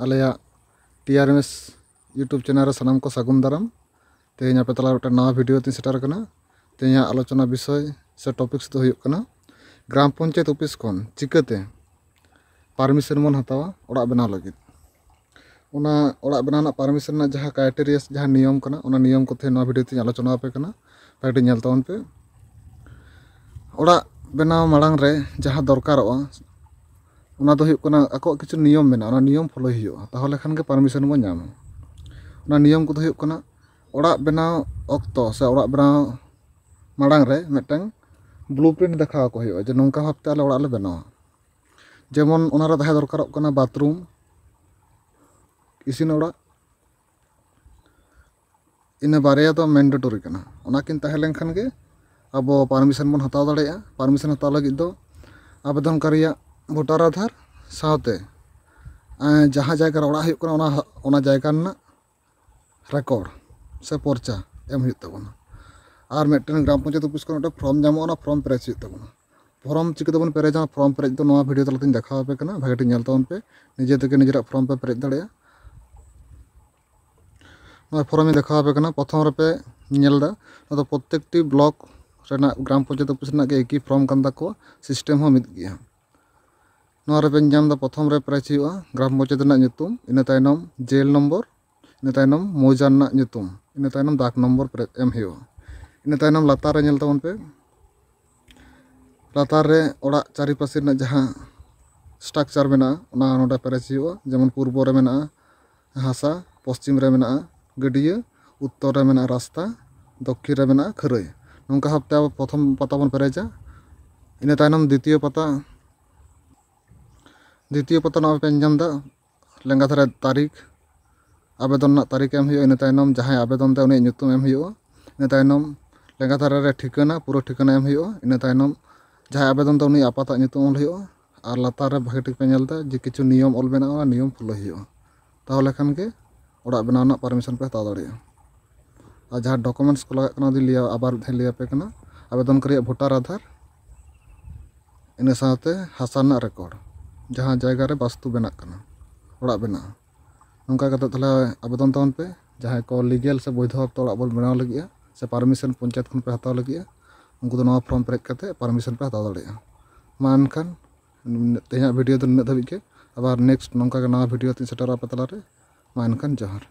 आलेया TRMS YouTube channel सानाम को सागुन दाराम तेज पे तला नवा वीडियो तीन सेटर करना तेज आलोचना विषय से टॉपिक्स तो हुयुक कना ग्राम पंचायत ऑफिस खन चिकाते परमिशन मन हतावा ओड़ा बनाव लगित ओना ओड़ा बनाव परमिशन ना जहाँ क्राइटेरिया जहाँ नियम कना ओना नियम को थे नवा वीडियो तीन आलोचना पे कना पार्टी नेल तावन पे ओड़ा बनाव मांग रे जहाँ दरकारोआ ओना दो हुयुक कना आको किछु नियम मेना ओना नियम फॉलो हुयुआ ताहले खान के परमिशन बन नामा ओना नियम को हुयुक कना ओड़ा बनाव अक्तो से ओड़ा बनाव मांग रे मिटन ब्लूप्रिंट देखा को हुयुआ जे नोंका भाबते आले ओड़ा ले बनावा जेमन ओना रे ताहे दरकारोग कना बाथरूम इसिन ओड़ा इन बारे तो मैंडेटरी कना ओना किन ताहे लेनखान गे अब परमिशन बन हताव दाड़ेया परमिशन हताव लगिद दो आवेदनकारिया भोटार आधार साथे जहाँ जायगा ओड़ा हुयुक कना ओना जायगा रना रेकर्ड से पर्चा एम हुयुक ताबोना और मिटन ग्राम पंचायत ऑफिस को फॉर्म जामोना फॉर्म पेरेज हुयुक ताबोना फॉर्म चिकाते बन पेरेजा फॉर्म पेरेज दो नवा वीडियो तलाते देखा पे कना भागेटी नेल ताबोन पे निजे तके निजेरा फॉर्म पे पेरेज दाड़ेया नवा फॉर्म देखा पे कना प्रथम रे पे नेलदा तो प्रत्येकटी ब्लॉक रेना ग्राम पंचायत ऑफिस रना के एक ही फॉर्म कान ताको सिस्टम हो मिद गया नवा रे पे जाम दा प्रथम रे पेरेज हुयुआ ग्राम पंचायत रना nyutum ina tainam जेल नंबर ina tainam मौजा रना nyutum ina tainam दाग नंबर पेरेज एम हुयुआ ina tainam लातार रे नेल ताबोन पे लातार रे ओड़ा चारि पासे रना जहां स्ट्रक्चर मेना ओना नोडा पेरेज हुयुआ जेमन पूर्व रे मेना हासा पश्चिम रे मेना गडिया उत्तर रे मेना रास्ता दक्षिण रे मेना खरई नोंका हफ्ते अब प्रथम पाता बन पेरेजा ina tainam द्वितीय पाता ना पे जाम दा लेंगा धारे तारीख आवेदन ना तारीख एम हुयुआ ina tainam जहां आवेदन दा उनी nyutum एम हुयुआ ina tainam लेंगा धारे रे ठिकाना पूरा ठिकाना एम हुयुआ ina tainam जहां आवेदन दा उनी आपाता nyutum ऑल हुयुआ और लातार रे भागे ठीक पे नेलदा जे किछु नियम ऑल मेना ओना नियम फॉलो हुयुआ ताहले खान के ओड़ा बनाव ना परमिशन पे हताव दाड़ेया और जहां डॉक्यूमेंट्स को लगा दी लिया आबार लिया पे कना आवेदन करिया भोटार आधार इन साथे हासा ना रेकॉर्ड जहां जायगा रे वास्तु बना कना ओड़ा बना नोंका कते तले आवेदन तावन पे जहां को लीगल से वैध भाव ओड़ा बोल बनाव लगिया से परमिशन पंचायत खन पे हताव लगिया उनको तो नवा फॉर्म पेरेज करते परमिशन पे हताव दाड़ेया मा एनखान तेजा वीडियो तो निना धाबी के आबार नेक्स्ट नोंका नवा वीडियो तीन सेटर पे तला रे मा एनखान जोहार।